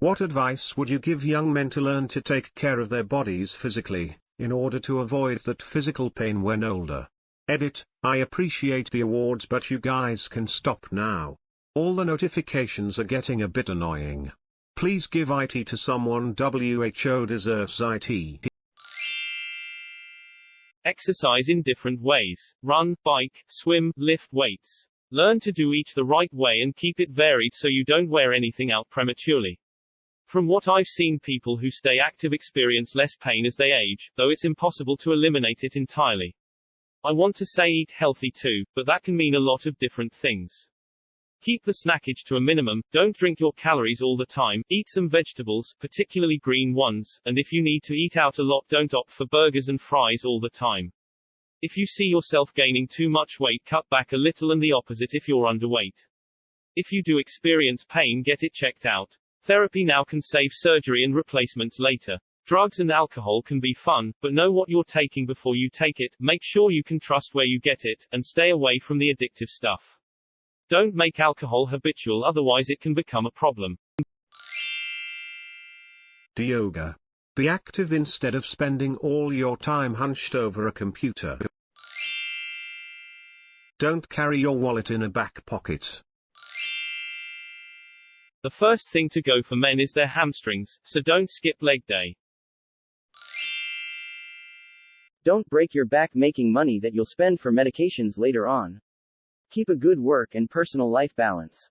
What advice would you give young men to learn to take care of their bodies physically, in order to avoid that physical pain when older? Edit: I appreciate the awards, but you guys can stop now. All the notifications are getting a bit annoying. Please give IT to someone. WHO deserves IT. Exercise in different ways. Run, bike, swim, lift weights. Learn to do each the right way and keep it varied so you don't wear anything out prematurely. From what I've seen, people who stay active experience less pain as they age, though it's impossible to eliminate it entirely. I want to say eat healthy too, but that can mean a lot of different things. Keep the snackage to a minimum, don't drink your calories all the time, eat some vegetables, particularly green ones, and if you need to eat out a lot, don't opt for burgers and fries all the time. If you see yourself gaining too much weight, cut back a little, and the opposite if you're underweight. If you do experience pain, get it checked out. Therapy now can save surgery and replacements later. Drugs and alcohol can be fun, but know what you're taking before you take it, make sure you can trust where you get it, and stay away from the addictive stuff. Don't make alcohol habitual, otherwise it can become a problem. Yoga. Be active instead of spending all your time hunched over a computer. Don't carry your wallet in a back pocket. The first thing to go for men is their hamstrings, so don't skip leg day. Don't break your back making money that you'll spend for medications later on. Keep a good work and personal life balance.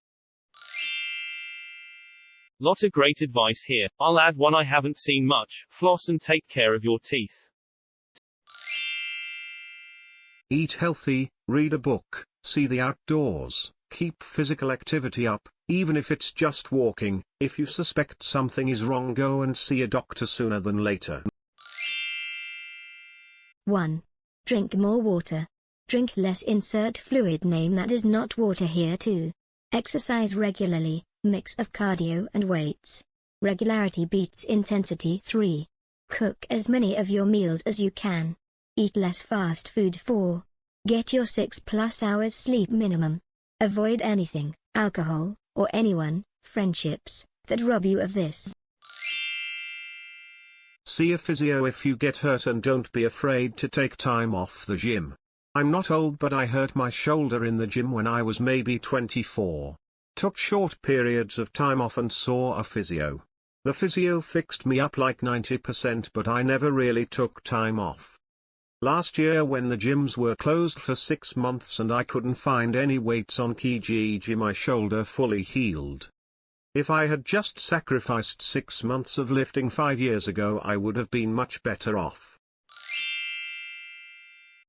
Lot of great advice here. I'll add one I haven't seen much: floss and take care of your teeth. Eat healthy, read a book, see the outdoors, keep physical activity up, even if it's just walking. If you suspect something is wrong, go and see a doctor sooner than later. 1. Drink more water. Drink less. Insert fluid name that is not water here. 2. Exercise regularly, mix of cardio and weights. Regularity beats intensity. 3. Cook as many of your meals as you can. Eat less fast food. 4. Get your 6+ hours sleep minimum. Avoid anything, alcohol, or anyone, friendships, that rob you of this. See a physio if you get hurt, and don't be afraid to take time off the gym. I'm not old, but I hurt my shoulder in the gym when I was maybe 24. Took short periods of time off and saw a physio. The physio fixed me up like 90%, but I never really took time off. Last year when the gyms were closed for 6 months and I couldn't find any weights on Kijiji, my shoulder fully healed. If I had just sacrificed 6 months of lifting 5 years ago, I would have been much better off.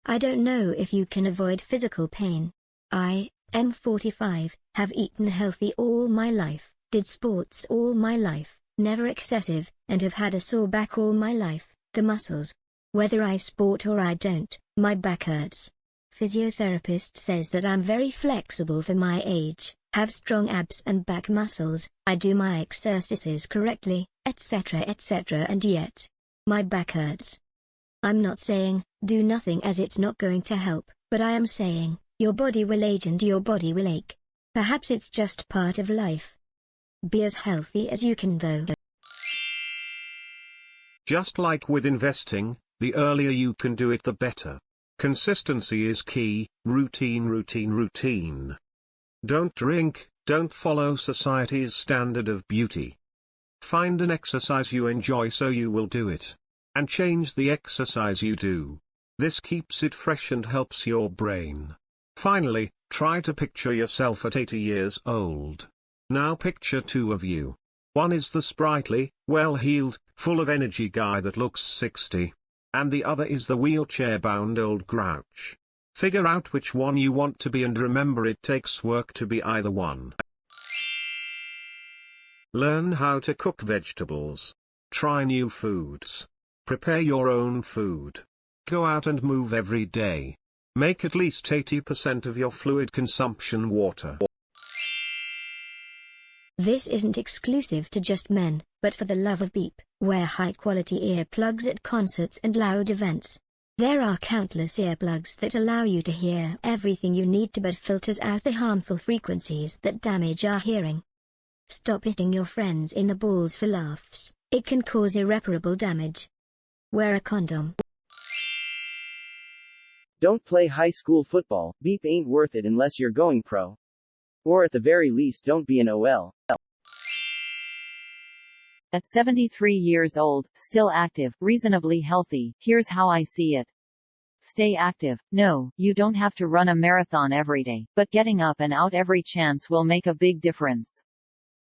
I don't know if you can avoid physical pain. I am 45, have eaten healthy all my life, did sports all my life, never excessive, and have had a sore back all my life. The muscles. Whether I sport or I don't, my back hurts. Physiotherapist says that I'm very flexible for my age, have strong abs and back muscles, I do my exercises correctly, etc., and yet my back hurts. I'm not saying, do nothing, as it's not going to help, but I am saying, your body will age and your body will ache. Perhaps it's just part of life. Be as healthy as you can though. Just like with investing, the earlier you can do it, the better. Consistency is key. Routine. Don't drink, don't follow society's standard of beauty. Find an exercise you enjoy so you will do it. And change the exercise you do. This keeps it fresh and helps your brain. Finally, try to picture yourself at 80 years old. Now picture 2 of you. One is the sprightly, well-heeled, full of energy guy that looks 60. And the other is the wheelchair-bound old grouch. Figure out which one you want to be, and remember, it takes work to be either one. Learn how to cook vegetables. Try new foods. Prepare your own food. Go out and move every day. Make at least 80% of your fluid consumption water. This isn't exclusive to just men, but for the love of beep, wear high-quality earplugs at concerts and loud events. There are countless earplugs that allow you to hear everything you need to, but filters out the harmful frequencies that damage our hearing. Stop hitting your friends in the balls for laughs, it can cause irreparable damage. Wear a condom. Don't play high school football, beep ain't worth it unless you're going pro. Or at the very least don't be an OL. At 73 years old, still active, reasonably healthy, here's how I see it. Stay active. No, you don't have to run a marathon every day, but getting up and out every chance will make a big difference.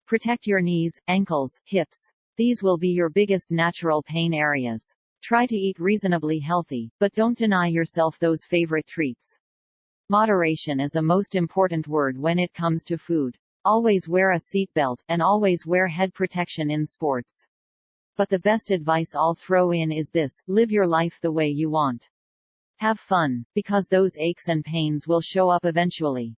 Protect your knees, ankles, hips. These will be your biggest natural pain areas. Try to eat reasonably healthy, but don't deny yourself those favorite treats. Moderation is a most important word when it comes to food. Always wear a seatbelt, and always wear head protection in sports. But the best advice I'll throw in is this: live your life the way you want. Have fun, because those aches and pains will show up eventually.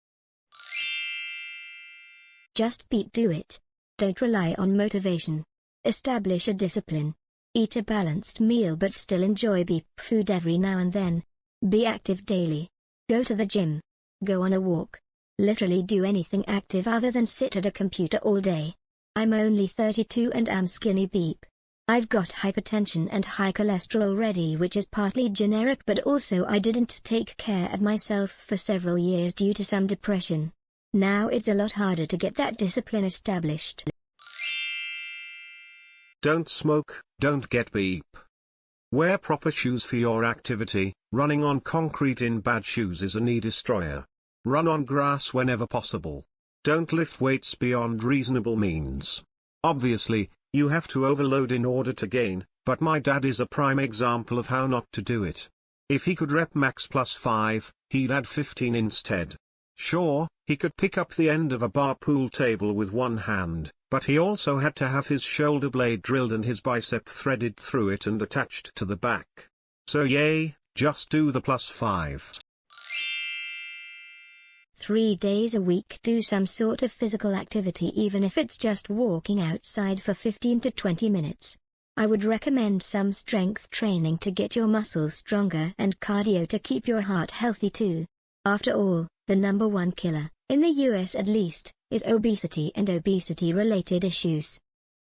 Just do it. Don't rely on motivation. Establish a discipline. Eat a balanced meal but still enjoy food every now and then. Be active daily. Go to the gym. Go on a walk. Literally do anything active other than sit at a computer all day. I'm only 32 and am skinny beep. I've got hypertension and high cholesterol already, which is partly generic, but also I didn't take care of myself for several years due to some depression. Now it's a lot harder to get that discipline established. Don't smoke, don't get beep. Wear proper shoes for your activity. Running on concrete in bad shoes is a knee destroyer. Run on grass whenever possible. Don't lift weights beyond reasonable means. Obviously, you have to overload in order to gain, but my dad is a prime example of how not to do it. If he could rep max +5, he'd add 15 instead. Sure, he could pick up the end of a bar pool table with one hand, but he also had to have his shoulder blade drilled and his bicep threaded through it and attached to the back. So yay, just do the +5. 3 days a week do some sort of physical activity, even if it's just walking outside for 15 to 20 minutes. I would recommend some strength training to get your muscles stronger and cardio to keep your heart healthy too. After all, the number one killer, in the US at least, is obesity and obesity-related issues.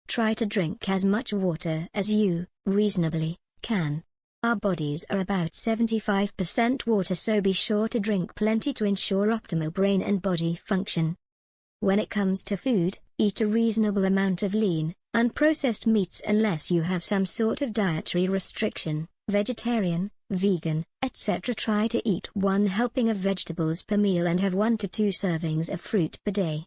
Try to drink as much water as you, reasonably, can. Our bodies are about 75% water, so be sure to drink plenty to ensure optimal brain and body function. When it comes to food, eat a reasonable amount of lean, unprocessed meats unless you have some sort of dietary restriction, vegetarian, vegan, etc. Try to eat 1 helping of vegetables per meal and have 1 to 2 servings of fruit per day.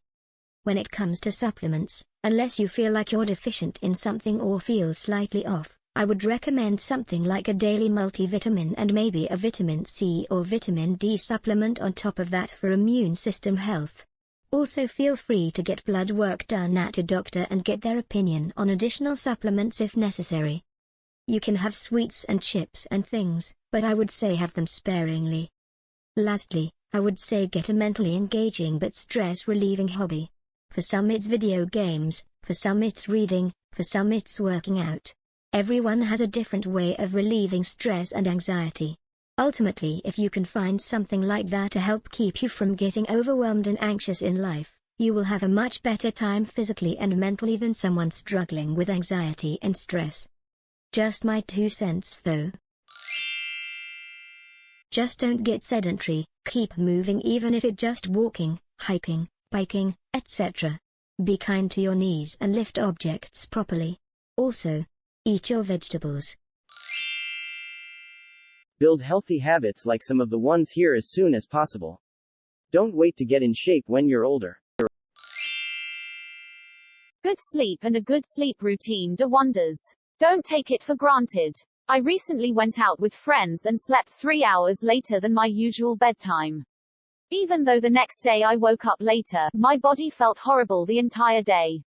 When it comes to supplements, unless you feel like you're deficient in something or feel slightly off, I would recommend something like a daily multivitamin and maybe a vitamin C or vitamin D supplement on top of that for immune system health. Also feel free to get blood work done at a doctor and get their opinion on additional supplements if necessary. You can have sweets and chips and things, but I would say have them sparingly. Lastly, I would say get a mentally engaging but stress-relieving hobby. For some it's video games, for some it's reading, for some it's working out. Everyone has a different way of relieving stress and anxiety. Ultimately, if you can find something like that to help keep you from getting overwhelmed and anxious in life, you will have a much better time physically and mentally than someone struggling with anxiety and stress. Just my 2 cents though. Just don't get sedentary, keep moving even if it's just walking, hiking, biking, etc. Be kind to your knees and lift objects properly. Also, eat your vegetables. Build healthy habits like some of the ones here as soon as possible. Don't wait to get in shape when you're older. Good sleep and a good sleep routine do wonders. Don't take it for granted. I recently went out with friends and slept 3 hours later than my usual bedtime. Even though the next day I woke up later, my body felt horrible the entire day.